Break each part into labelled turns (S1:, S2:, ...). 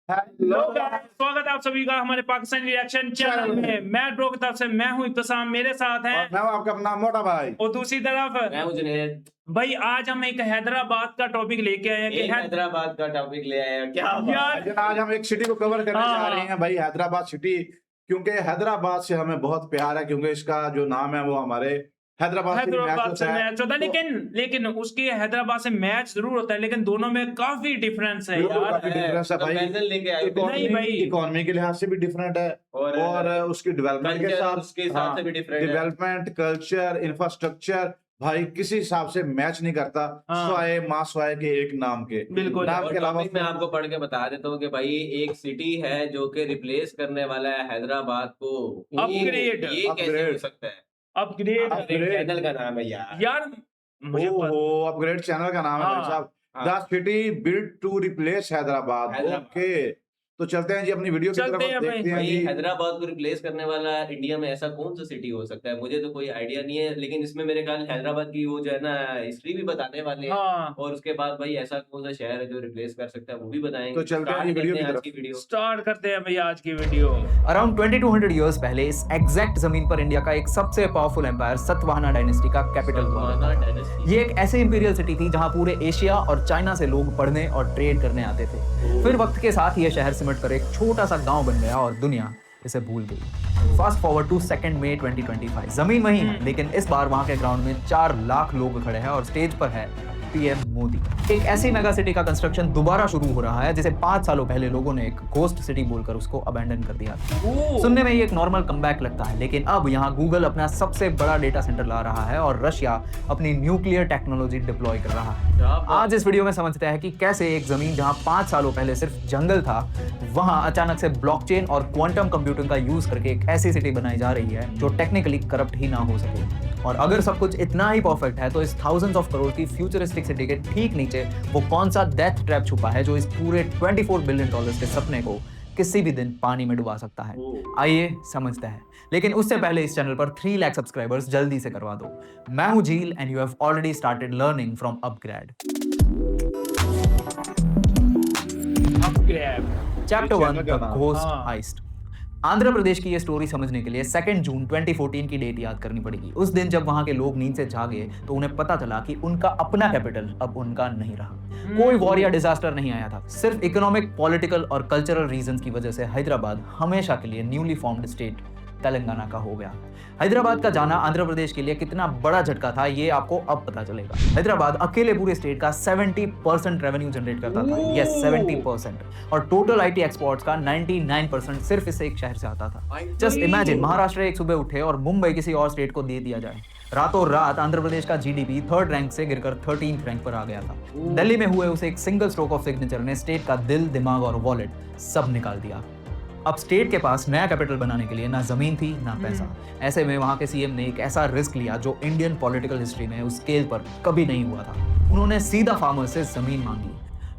S1: Hello guys, स्वागत है आप सभी का हमारे पाकिस्तानी रिएक्शन चैनल में। मैं ब्रो की तरफ से मैं हूं इब्तिसाम, मेरे साथ हैं
S2: और मैं हूं आपका अपना मोटा भाई।
S1: और दूसरी तरफ
S3: मैं हूं जुनैद।
S1: भाई आज हम एक हैदराबाद का टॉपिक लेके आए हैं कि
S3: हैदराबाद का टॉपिक ले आए हैं। क्या
S1: यार
S2: आज हम एक सिटी को कवर करने जा रहे हैं भाई, हैदराबाद सिटी। क्योंकि हैदराबाद से हमें बहुत प्यार है, क्योंकि इसका जो नाम है वो हमारे हैदराबाद
S1: से मैच होता है। लेकिन उसकी हैदराबाद से मैच जरूर होता है, लेकिन दोनों में काफी डिफरेंस है यार।
S2: काफी डिफरेंस है भाई।
S3: लेके आए
S1: नहीं भाई,
S2: इकोनॉमी के लिहाज से भी डिफरेंट है और उसकी डेवलपमेंट के साथ
S3: से भी डिफरेंट है।
S2: डेवलपमेंट, कल्चर, इंफ्रास्ट्रक्चर भाई किसी हिसाब से मैच नहीं करता। स्वाए मासवाए के एक नाम के।
S1: बिल्कुल।
S2: नाम के अलावा
S3: मैं आपको पढ़ के बता देता हूँ कि भाई एक सिटी है जो कि रिप्लेस करने वाला है हैदराबाद को।
S1: अपग्रेड।
S3: ये कैसे हो सकता है?
S1: अपग्रेड
S3: चैनल का नाम है यार
S1: मुझे
S2: अपग्रेड चैनल का नाम है भाई साहब। The city built to replace Hyderabad. Okay, तो चलते हैं जी अपनी वीडियो की तरफ, देखते हैं जी।
S3: हैदराबाद को रिप्लेस करने वाला इंडिया में ऐसा कौन सा सिटी हो सकता है? मुझे तो कोई आइडिया नहीं है, लेकिन इसमें मेरे ख्याल हैदराबाद की वो जो है ना हिस्ट्री भी बताने वाले हैं। और उसके बाद भाई ऐसा कौन सा शहर है जो रिप्लेस कर सकता है वो भी बताएंगे।
S2: तो चलते हैं वीडियो की तरफ,
S1: स्टार्ट करते हैं भैया आज की वीडियो।
S4: अराउंड 2200 ईयर्स पहले इस एग्जैक्ट जमीन पर इंडिया का एक सबसे पावरफुल एम्पायर सतवाहना डायनेस्टी का कैपिटल हुआ। ये एक ऐसी इंपीरियल सिटी थी जहां पूरे एशिया और चाइना से लोग पढ़ने और ट्रेड करने आते थे। फिर वक्त के साथ ये शहर सिमट कर एक छोटा सा गांव बन गया और दुनिया इसे भूल गई। फास्ट फॉरवर्ड टू 2 मई 2025, जमीन वही है लेकिन इस बार वहां के ग्राउंड में 4 लाख लोग खड़े हैं और स्टेज पर है पीएम मोदी। एक ऐसी मेगा सिटी का कंस्ट्रक्शन दोबारा शुरू हो रहा है जिसे 5 सालों पहले लोगों ने एक घोस्ट सिटी बोलकर उसको अबैंडन कर दिया। सुनने में ये एक नॉर्मल कमबैक लगता है, लेकिन अब यहाँ गूगल अपना सबसे बड़ा डेटा सेंटर ला रहा है और रशिया अपनी न्यूक्लियर टेक्नोलॉजी डिप्लॉय कर रहा है। आज इस वीडियो में समझते हैं कि कैसे एक जमीन जहाँ 5 सालों पहले सिर्फ जंगल था, वहां अचानक से ब्लॉकचेन और क्वांटम कंप्यूटिंग का यूज करके एक ऐसी सिटी बनाई जा रही है जो टेक्निकली करप्ट ही ना हो सके। और अगर सब कुछ इतना ही परफेक्ट है तो इस थाउजेंड्स ऑफ करोड़ की फ्यूचरिस्टिक सिटी के ठीक नीचे वो कौन सा डेथ ट्रैप छुपा है जो इस पूरे $24 बिलियन के सपने को किसी भी दिन पानी में डुबा सकता है। आइए समझते हैं, लेकिन उससे पहले इस चैनल पर 3 लाख सब्सक्राइबर्स जल्दी से करवा दो। मैं हूं Jheel and you have already started learning from upGrad. Chapter 1, the ghost heist. Andhra Pradesh की ये स्टोरी समझने के लिए 2 जून 2014 की डेट याद करनी पड़ेगी। उस दिन जब वहां के लोग नींद से जागे तो उन्हें पता चला कि उनका अपना कैपिटल अब उनका नहीं रहा। कोई वॉर या डिजास्टर नहीं आया था, सिर्फ इकोनॉमिक, पॉलिटिकल और कल्चरल रीजंस की वजह से हैदराबाद हमेशा के लिए न्यूली फॉर्म्ड स्टेट तेलंगाना का हो गया। हैदराबाद का जाना आंध्र प्रदेश के लिए कितना बड़ा झटका था ये आपको अब पता चलेगा। हैदराबाद अकेले पूरे स्टेट का 70% रेवेन्यू जनरेट करता था। यस, 70%। और टोटल आईटी एक्सपोर्ट्स का 99% सिर्फ इस एक शहर से आता था। जस्ट इमेजिन, महाराष्ट्र एक सुबह उठे और मुंबई किसी और स्टेट को दे दिया जाए। रातों रात आंध्र प्रदेश का जीडीपी 3rd रैंक से गिरकर 13th रैंक पर आ गया था। दिल्ली में हुए उसे एक सिंगल स्ट्रोक ऑफ सिग्नेचर ने स्टेट का दिल, दिमाग और वॉलेट सब निकाल दिया। अब स्टेट के पास नया कैपिटल बनाने के लिए ना जमीन थी ना पैसा। ऐसे में वहां के सीएम ने एक ऐसा रिस्क लिया जो इंडियन पॉलिटिकल हिस्ट्री में उस स्केल पर कभी नहीं हुआ था। उन्होंने सीधा फार्मर से जमीन मांगी।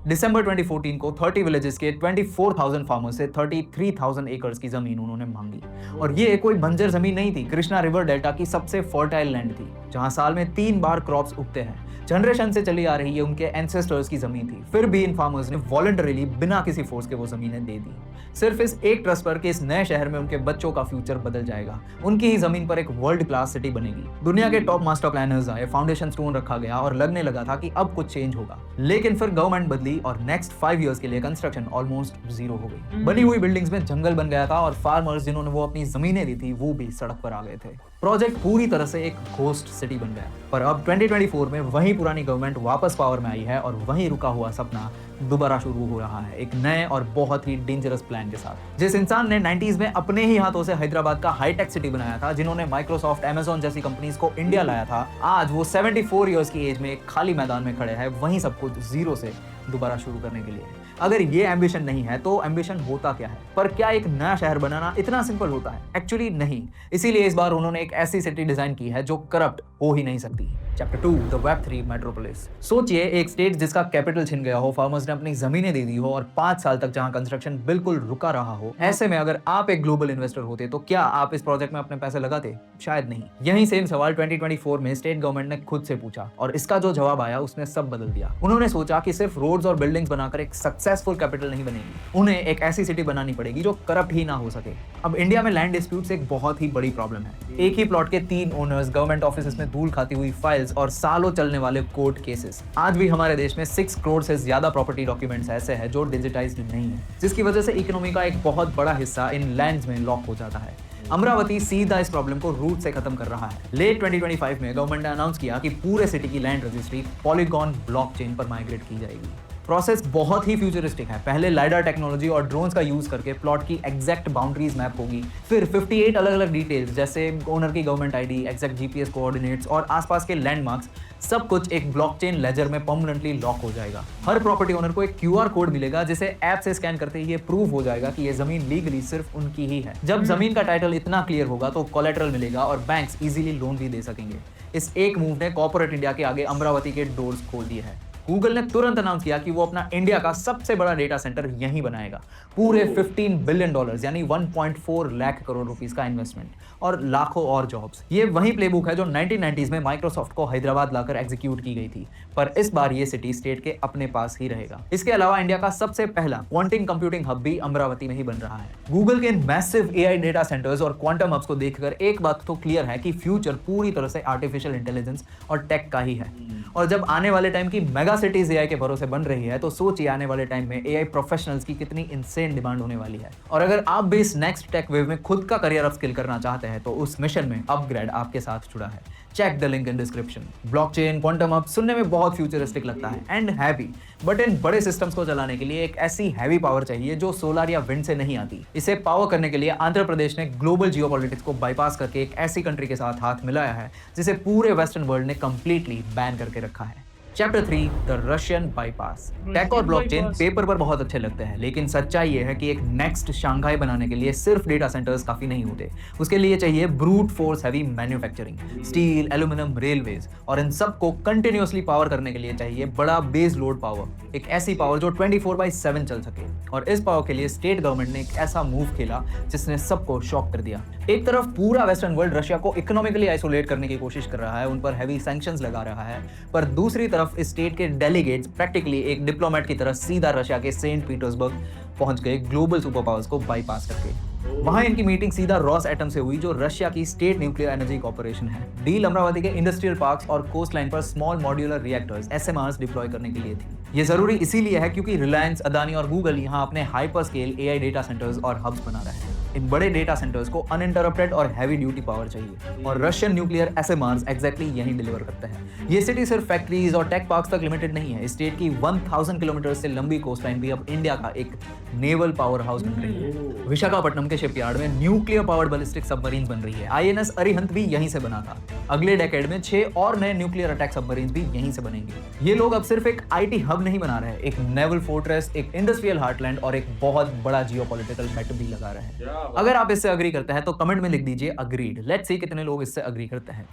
S4: दिसंबर 2014 को 30 विलेजेस के 24,000 फार्मर्स से 33,000 एकर्स की जमीन उन्होंने मांगी। और ये कोई बंजर जमीन नहीं थी, कृष्णा रिवर डेल्टा की सबसे फर्टाइल लैंड थी जहां साल में 3 बार क्रॉप्स उगते हैं। जनरेशन से चली आ रही है उनके एंसेस्टर्स की जमीन थी। फिर भी इन फार्मर्स ने वॉलंटरीली बिना किसी फोर्स के वो जमीनें दे दी, सिर्फ इस एक ट्रस्ट पर कि इस नए शहर में उनके बच्चों का फ्यूचर बदल जाएगा। उनकी ही जमीन पर एक वर्ल्ड क्लास सिटी बनेगी। दुनिया के टॉप मास्टर प्लानर्स आए, फाउंडेशन स्टोन रखा गया और लगने लगा था कि अब कुछ चेंज होगा। लेकिन फिर गवर्नमेंट बदली और नेक्स्ट 5 इयर्स के लिए कंस्ट्रक्शन ऑलमोस्ट जीरो हो गई। बनी हुई बिल्डिंग्स में जंगल बन गया था और फार्मर्स जिन्होंने वो अपनी जमीनें दी थी वो भी सड़क पर आ गए थे। प्रोजेक्ट पूरी तरह से एक घोस्ट सिटी बन गया। पर अब 2024 में वही पुरानी गवर्नमेंट वापस पावर में आई है और वही रुका हुआ सपना दोबारा शुरू हो रहा है, एक नए और बहुत ही डेंजरस प्लान के साथ। जिस इंसान ने 90s में अपने ही हाथों से हैदराबाद का हाईटेक सिटी बनाया था, जिन्होंने माइक्रोसॉफ्ट, अमेज़न जैसी कंपनीज को इंडिया लाया था, आज वो 74 इयर्स की एज में एक खाली मैदान में खड़े हैं, वहीं सब कुछ जीरो से दोबारा शुरू करने के लिए। अगर ये एम्बिशन नहीं है तो एम्बिशन होता क्या है? पर क्या एक नया शहर बनाना इतना सिंपल होता है? एक्चुअली नहीं। इसीलिए इस बार उन्होंने एक ऐसी सिटी डिजाइन की है जो करप्ट हो ही नहीं सकती। Chapter 2, the Web3 metropolis. सोचिए एक स्टेट जिसका कैपिटल छिन गया हो, फार्मर्स ने अपनी जमीनें दे दी हो और 5 साल तक जहां कंस्ट्रक्शन बिल्कुल रुका रहा हो। ऐसे में अगर आप एक ग्लोबल इन्वेस्टर होते तो क्या आप इस प्रोजेक्ट में अपने पैसे लगाते? शायद नहीं। यही सेम सवाल 2024 में स्टेट गवर्नमेंट ने खुद से पूछा और इसका जो जवाब आया उसने सब बदल दिया। उन्होंने सोचा कि सिर्फ रोड्स और बिल्डिंग्स बनाकर एक सक्सेसफुल कैपिटल नहीं बनेगी, उन्हें एक ऐसी सिटी बनानी पड़ेगी जो करप्ट ही ना हो सके। अब इंडिया में लैंड डिस्प्यूट्स एक बहुत ही बड़ी प्रॉब्लम है। एक ही प्लॉट के 3 ओनर्स, गवर्नमेंट ऑफिस में धूल खाती हुई फाइल्स और सालों चलने वाले कोर्ट केसेस। आज भी हमारे देश में 6 करोड़ से ज्यादा प्रॉपर्टी डॉक्यूमेंट्स ऐसे हैं जो डिजिटाइज्ड नहीं है, जिसकी वजह से इकोनॉमी का एक बहुत बड़ा हिस्सा इन लैंड्स में लॉक हो जाता है। अमरावती सीधा इस प्रॉब्लम को रूट से खत्म कर रहा है। लेट 2025 में गवर्नमेंट ने अनाउंस किया कि पूरे सिटी की लैंड रजिस्ट्री पॉलीगॉन ब्लॉकचेन पर माइग्रेट की जाएगी। प्रोसेस बहुत ही फ्यूचरिस्टिक है। पहले लाइडर टेक्नोलॉजी और ड्रोन्स का यूज करके प्लॉट की एग्जैक्ट बाउंड्रीज मैप होगी, फिर 58 अलग अलग डिटेल्स जैसे ओनर की government ID, exact GPS coordinates और आसपास के लैंडमार्क्स, सब कुछ एक ब्लॉकचेन लेजर में परमानेंटली लॉक हो जाएगा। हर प्रॉपर्टी ओनर को एक क्यूआर कोड मिलेगा जिसे ऐप से स्कैन करते ही ये प्रूव हो जाएगा कि ये जमीन लीगली सिर्फ उनकी ही है। जब जमीन का टाइटल इतना क्लियर होगा तो कोलैटरल मिलेगा और बैंक्स इजीली लोन भी दे सकेंगे। इस एक मूव ने कॉर्पोरेट इंडिया के आगे अमरावती के डोर्स खोल दिए हैं। गूगल ने तुरंत अनाउंस किया कि वो अपना इंडिया का सबसे बड़ा डेटा सेंटर यहीं बनाएगा। पूरे $15 बिलियन यानी 1.4 लाख करोड़ रुपीस का इन्वेस्टमेंट और लाखों और जॉब्स। ये वही प्लेबुक है जो 1990s में माइक्रोसॉफ्ट को हैदराबाद लाकर एग्जीक्यूट की गई थी, पर इस बार ये सिटी स्टेट के अपने पास ही रहेगा। इसके अलावा इंडिया का सबसे पहला क्वांटम कंप्यूटिंग हब भी अमरावती में ही बन रहा है। गूगल के मैसिव एआई डेटा सेंटर्स और क्वांटम हब्स को देखकर एक बात तो क्लियर है कि फ्यूचर पूरी तरह से आर्टिफिशियल इंटेलिजेंस और टेक का ही है। और जब आने वाले टाइम की मेगा सिटीज एआई के भरोसे बन रही है तो सोचिए आने वाले टाइम में एआई प्रोफेशनल्स की कितनी इनसेन डिमांड होने वाली है। और अगर आप भी इस नेक्स्ट टेक वेव में खुद का करियर अपस्किल करना चाहते हैं तो उस मिशन में अपग्रेड आपके साथ जुड़ा है। Check the link in description. Blockchain, quantum hub सुनने में बहुत फ्यूचरिस्टिक लगता है एंड हैवी, बट इन बड़े सिस्टम्स को चलाने के लिए एक ऐसी हैवी पावर चाहिए जो सोलर या विंड से नहीं आती। इसे पावर करने के लिए आंध्र प्रदेश ने ग्लोबल जियोपॉलिटिक्स को बाईपास करके एक ऐसी कंट्री के साथ हाथ मिलाया है जिसे पूरे वेस्टर्न वर्ल्ड ने कंप्लीटली बैन करके रखा है। Chapter 3 the Russian bypass. Tech और ब्लॉकचेन पेपर पर बहुत अच्छे लगते हैं, लेकिन सच्चाई ये है कि एक नेक्स्ट शंघाई बनाने के लिए सिर्फ डेटा सेंटर्स काफी नहीं होते। उसके लिए चाहिए brute force heavy manufacturing, steel, aluminium, railways, और इन सब को कंटिन्यूअसली पावर करने के लिए चाहिए बड़ा बेस लोड पावर, एक ऐसी पावर जो 24/7 चल सके। और इस पावर के लिए स्टेट गवर्नमेंट ने एक ऐसा मूव खेला जिसने सबको शॉक कर दिया। एक तरफ पूरा वेस्टर्न वर्ल्ड रशिया को इकोनॉमिकली आइसोलेट करने की कोशिश कर रहा है, उन पर हैवी सैंक्शंस लगा रहा है, पर दूसरी तरफ इस स्टेट के डेलीगेट्स प्रैक्टिकली एक डिप्लोमेट की तरह सीधा रशिया के सेंट पीटर्सबर्ग पहुंच गए ग्लोबल सुपर पावर्स को बाईपास करके। वहां इनकी मीटिंग सीधा रॉस एटम से हुई जो रशिया की स्टेट न्यूक्लियर एनर्जी कॉर्पोरेशन है। डील अमरावती के इंडस्ट्रियल पार्क्स और कोस्ट लाइन पर small modular reactors SMRs deploy करने के लिए थी। ये जरूरी इसीलिए है क्योंकि रिलायंस, अदानी और गूगल यहाँ अपने hyper scale AI data centres और हब्स बना रहे हैं। इन बड़े डेटा सेंटर्स को अनइंटरप्टेड और हैवी ड्यूटी पावर चाहिए और रशियन न्यूक्लियर SMRs एग्जैक्टली यहीं डिलीवर करते हैं। ये सिटी सिर्फ फैक्ट्रीज और टेक पार्क्स तक लिमिटेड नहीं है। स्टेट की 1000 किलोमीटर से लंबी कोस्ट लाइन भी अब इंडिया का एक नेवल पावर हाउस बन रही है। विशाखापट्टनम के शिपयार्ड में न्यूक्लियर पावर्ड बैलिस्टिक सबमरीन बन रही है। INS अरिहंत भी यहीं से बना था। अगले डेकेड में 6 और नए न्यूक्लियर अटैक सबमरीन भी यहीं से बनेंगे। ये लोग अब सिर्फ एक IT हब नहीं बना रहे हैं, एक नेवल फोर्ट्रेस, एक इंडस्ट्रियल हार्टलैंड और एक बहुत बड़ा जियोपॉलिटिकल बेट भी लगा रहे हैं। अगर आप इससे अग्री करते हैं तो कमेंट में लिख दीजिए अग्रीड। लेट्स सी कितने लोग इससे अग्री करते हैं।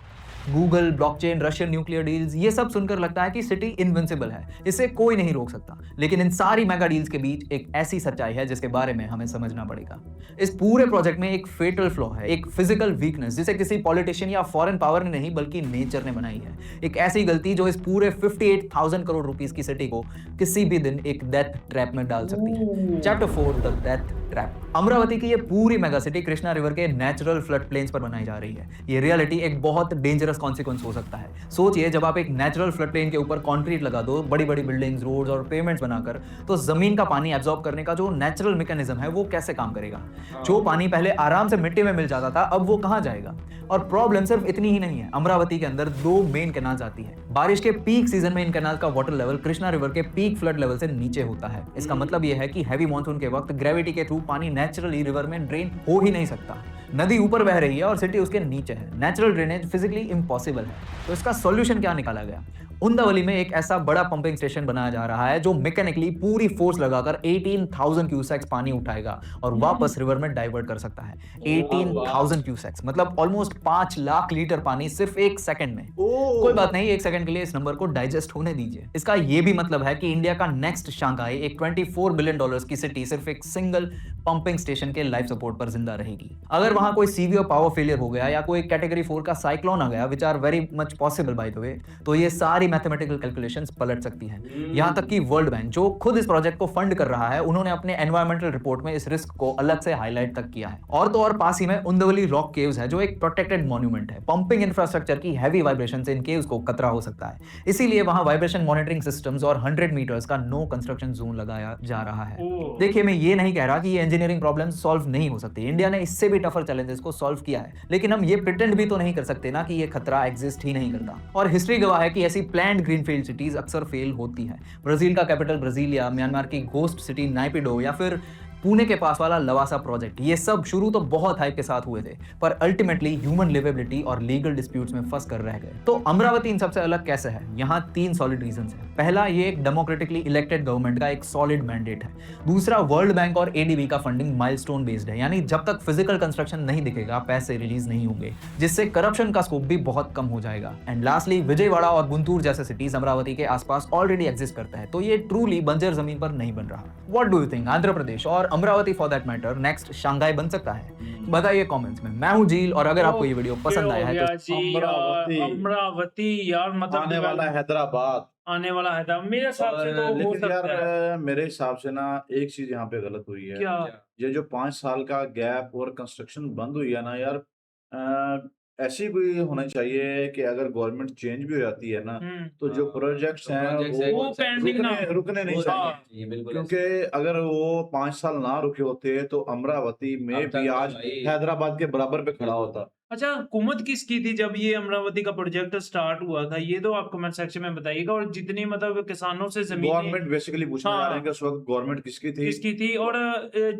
S4: Google, blockchain, Russian nuclear deals, ये सब सुनकर लगता है कि सिटी इनविंसिबल है, इसे कोई नहीं रोक सकता। लेकिन इन सारी मेगा डील्स के बीच एक ऐसी सच्चाई है जिसके बारे में हमें समझना पड़ेगा। इस पूरे प्रोजेक्ट में एक फेटल फ्लॉ है, एक फिजिकल वीकनेस जिसे किसी पॉलिटिशियन या फॉरेन पावर ने नहीं बल्कि नेचर ने बनाई है। एक ऐसी गलती जो इस पूरे 58,000 करोड़ रुपीस की सिटी को किसी भी दिन एक डेथ ट्रैप में डाल सकती है। Chapter 4 the death trap. Amravati की ये पूरी मेगा सिटी कृष्णा रिवर के नेचुरल फ्लड प्लेन्स पर बनाई जा रही है। ये रियलिटी एक बहुत डेंजरस कॉन्सिक्वेंस हो सकता है। सोचिए जब आप एक नेचुरल फ्लड प्लेन के ऊपर कंक्रीट लगा दो, बड़ी बड़ी बिल्डिंग्स, रोड्स और पेमेंट्स बनाकर, तो जमीन का पानी एब्जॉर्ब करने का जो नेचुरल मैकेनिज्म है वो कैसे काम करेगा। जो पानी पहले आराम से मिट्टी में मिल जाता था अब वो कहां जाएगा। और प्रॉब्लम सिर्फ इतनी ही नहीं है, अमरावती के अंदर 2 मेन कैनाल्स आती है। बारिश के पीक सीजन में इन कैनाल का वाटर लेवल कृष्णा रिवर के पीक फ्लड लेवल से नीचे होता है। इसका मतलब यह है कि हैवी मॉनसून के वक्त ग्रेविटी के थ्रू पानी नेचुरली रिवर में ड्रेन हो ही नहीं सकता। नदी ऊपर बह रही है और सिटी उसके नीचे है। नेचुरल ड्रेनेज फिजिकली इम्पॉसिबल है। तो इसका सॉल्यूशन क्या निकाला गया? उंदावली में एक ऐसा बड़ा पंपिंग स्टेशन बनाया जा रहा है जो मैकेनिकली पूरी फोर्स लगाकर 18,000 क्यूसेक्स पानी उठाएगा और वापस रिवर में डाइवर्ट कर सकता है। 18,000 क्यूसेक्स मतलब ऑलमोस्ट 5 लाख लीटर पानी सिर्फ 1 सेकंड में। कोई बात नहीं, 1 सेकंड के लिए इस नंबर को डाइजेस्ट होने दीजिए। इसका यह भी मतलब है कि इंडिया का नेक्स्ट शंघाई, एक $24 बिलियन की सिटी, सिर्फ एक सिंगल पंपिंग स्टेशन के लाइफ सपोर्ट पर जिंदा रहेगी। अगर वहां कोई सीवियर पावर फेलियर हो गया या कोई कैटेगरी 4 का साइक्लोन आ गया, which are very much possible by the way, तो ये सारी मैथमेटिकल कैलकुलेशंस पलट सकती हैं। यहां तक कि वर्ल्ड बैंक जो खुद इस प्रोजेक्ट को फंड कर रहा है, उन्होंने अपने एनवायरमेंटल रिपोर्ट में इस रिस्क को अलग से हाईलाइट तक किया है। और तो और पास ही में उंदवली रॉक केव्स है, जो एक प्रोटेक्टेड मॉन्यूमेंट है। पंपिंग इंफ्रास्ट्रक्चर की हैवी वाइब्रेशन से इन केव्स को खतरा हो सकता है, इसीलिए वहां वाइब्रेशन मॉनिटरिंग सिस्टम्स और 100 मीटर्स का नो कंस्ट्रक्शन जोन लगाया जा रहा है। देखिए, मैं ये नहीं कह रहा कि ये इंजीनियरिंग प्रॉब्लम सॉल्व नहीं हो सकती, इंडिया ने इससे भी टफर चैलेंजेस को सॉल्व किया है, लेकिन हम ये प्रिटेंड भी तो नहीं कर सकते ना कि ये खतरा एग्जिस्ट ही नहीं करता। और हिस्ट्री गवाह है कि ऐसी प्लैंड ग्रीनफील्ड सिटीज अक्सर फेल होती हैं। ब्राजील का कैपिटल ब्राजीलिया, म्यांमार की घोस्ट सिटी नाइपिडो या फिर पुणे के पास वाला लवासा प्रोजेक्ट, ये सब शुरू तो बहुत हाइप के साथ हुए थे, पर अल्टीमेटली ह्यूमन लिवेबिलिटी और लीगल डिस्प्यूट्स में फंस कर रह गए। तो अमरावती इन सबसे अलग कैसे है? यहाँ 3 सॉलिड रीजंस हैं। पहला, ये एक डेमोक्रेटिकली इलेक्टेड गवर्नमेंट का एक सॉलिड मैंडेट है। दूसरा, वर्ल्ड बैंक और एडीबी का फंडिंग माइलस्टोन बेस्ड है, यानी जब तक फिजिकल कंस्ट्रक्शन नहीं दिखेगा, पैसे रिलीज नहीं होंगे, जिससे करप्शन का स्कोप भी बहुत कम हो जाएगा। एंड लास्टली, विजयवाड़ा और गुंटूर जैसे सिटीज अमरावती के आसपास ऑलरेडी एग्जिस्ट करते हैं, तो ये ट्रूली बंजर जमीन पर नहीं बन रहा। What do you think? Andhra Pradesh और Amaravati for that matter next Shanghai बन सकता है? बताइए कमेंट्स में। मैं हूं झील, और अगर आपको ये वीडियो पसंद आया है तो
S1: अमरावती यार, मतलब
S2: आने वाला हैदराबाद,
S1: आने वाला है मेरे हिसाब से तो हो
S2: लेकिन
S1: सकता है।
S2: यार मेरे हिसाब से ना एक चीज यहाँ पे गलत हुई है।
S1: क्या?
S2: ये जो 5 साल का गैप और कंस्ट्रक्शन बंद हुई है ना यार, ऐसी कोई होना चाहिए कि अगर गवर्नमेंट चेंज भी हो जाती है ना, तो जो प्रोजेक्ट्स हैं
S1: वो पेंडिंग ना
S2: रुकने नहीं चाहिए, क्योंकि अगर वो 5 साल ना रुके होते तो अमरावती में भी आज हैदराबाद के बराबर पे खड़ा होता।
S1: अच्छा, हुकूमत किसकी थी जब ये अमरावती का प्रोजेक्ट स्टार्ट हुआ था? ये तो आप कमेंट सेक्शन में बताइएगा। और जितनी मतलब किसानों से जमीन,
S2: गवर्नमेंट बेसिकली पूछने जा रहे हैं कि उस वक्त गवर्नमेंट किसकी थी,
S1: और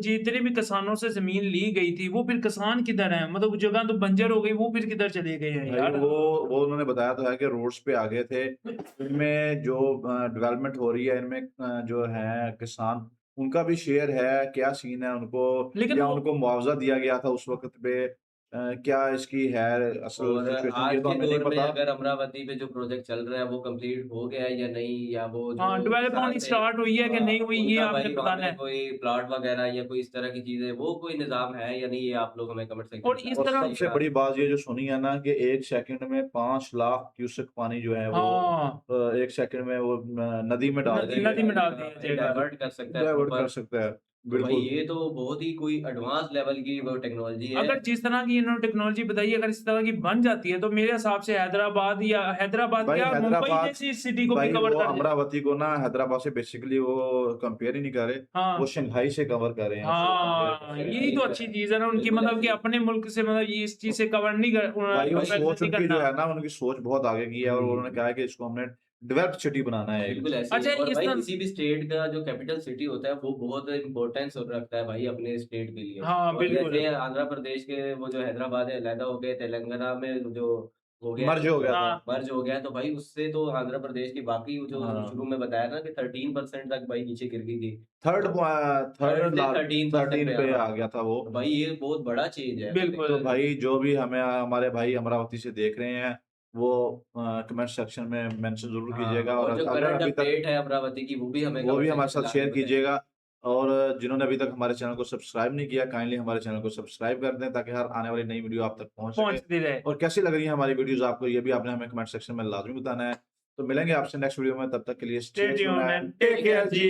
S1: जितने भी किसानों से जमीन ली गई थी, वो फिर किसान किधर हैं? मतलब जगह तो बंजर हो गई, वो फिर किधर चले गए हैं यार?
S2: वो उन्होंने बताया तो है कि रोड्स पे आ गए थे। इनमें जो डेवलपमेंट हो रही है, इनमें जो है किसान, उनका भी शेयर है। क्या सीन है उनको,
S1: लेकिन
S2: या उनको मुआवजा दिया गया था उस वक्त पे? क्या इसकी है असल सिचुएशन,
S3: आज
S2: ये तो
S3: के
S2: हमें नहीं
S3: दौर में
S2: पता।
S3: अगर अमरावती पे जो प्रोजेक्ट चल रहा है वो कंप्लीट हो गया है या नहीं, या वो
S1: डेवलपमेंट स्टार्ट हुई है कि नहीं हुई, ये आपने बताना है।
S3: कोई प्लॉट वगैरह या कोई इस तरह की चीजें, वो कोई निजाम है या नहीं, ये आप लोग हमें कमेंट सेक्शन
S1: और इस तरह
S2: सबसे बड़ी बात ये जो सुनी है ना कि 1 सेकंड में 5 लाख क्यूसेक पानी जो है वो 1 सेकंड में वो नदी में डाल दिया,
S3: डाइवर्ट कर सकता है।
S2: बिल्कुल,
S3: ये तो बहुत ही कोई एडवांस लेवल की वो टेक्नोलॉजी है।
S1: अगर जिस तरह की इन्होंने टेक्नोलॉजी बताई, अगर इस तरह की बन जाती है, तो मेरे हिसाब से हैदराबाद क्या मुंबई जैसी सिटी को भी कवर कर
S2: अमरावती को ना हैदराबाद से बेसिकली वो कंपेयर ही नहीं कर रहे, वो शंघाई से कवर कर रहे हैं।
S1: हाँ, यही तो अच्छी चीज है ना उनकी, मतलब कि अपने मुल्क से मतलब ये इस चीज से कवर नहीं कर,
S2: सोच उनकी जो है ना, उनकी सोच बहुत आगे की है, और उन्होंने कहा है कि इसको हमने डेवलप्ड सिटी बनाना है।
S3: बिल्कुल ऐसे।
S1: अच्छा,
S3: और भाई किसी भी स्टेट का जो कैपिटल सिटी होता है वो बहुत इंपॉर्टेंस रखता है भाई अपने स्टेट के लिए।
S1: हाँ, बिल्कुल।
S3: जैसे आंध्र प्रदेश के वो जो हैदराबाद है अलग हो गए, तेलंगाना में जो हो गया,
S2: मर्ज हो गया
S3: तो भाई उससे तो आंध्र प्रदेश की बाकी जो शुरू में बताया ना कि 13% तक भाई नीचे गिर गई थी।
S2: 13 पे आ गया था वो।
S3: भाई ये बहुत बड़ा चेंज है।
S1: बिल्कुल।
S2: तो भाई जो भी हमारे भाई अमरावती से देख रहे हैं, वो कमेंट सेक्शन में मेंशन जरूर कीजिएगा, और
S3: जो
S2: अगर
S3: करंट
S2: अभी
S3: अपडेट है अमरावती की वो भी
S2: हमारे साथ शेयर कीजिएगा। और जिन्होंने अभी तक हमारे चैनल को सब्सक्राइब नहीं किया, काइंडली हमारे चैनल को सब्सक्राइब कर दें, ताकि हर आने वाली नई वीडियो आप तक पहुंच सके। और कैसी लग रही है हमारी वीडियोस आपको, ये भी आपने हमें कमेंट सेक्शन में लाजमी बताना है। तो मिलेंगे आपसे नेक्स्ट वीडियो में, तब तक के लिए stay tuned and take care ji.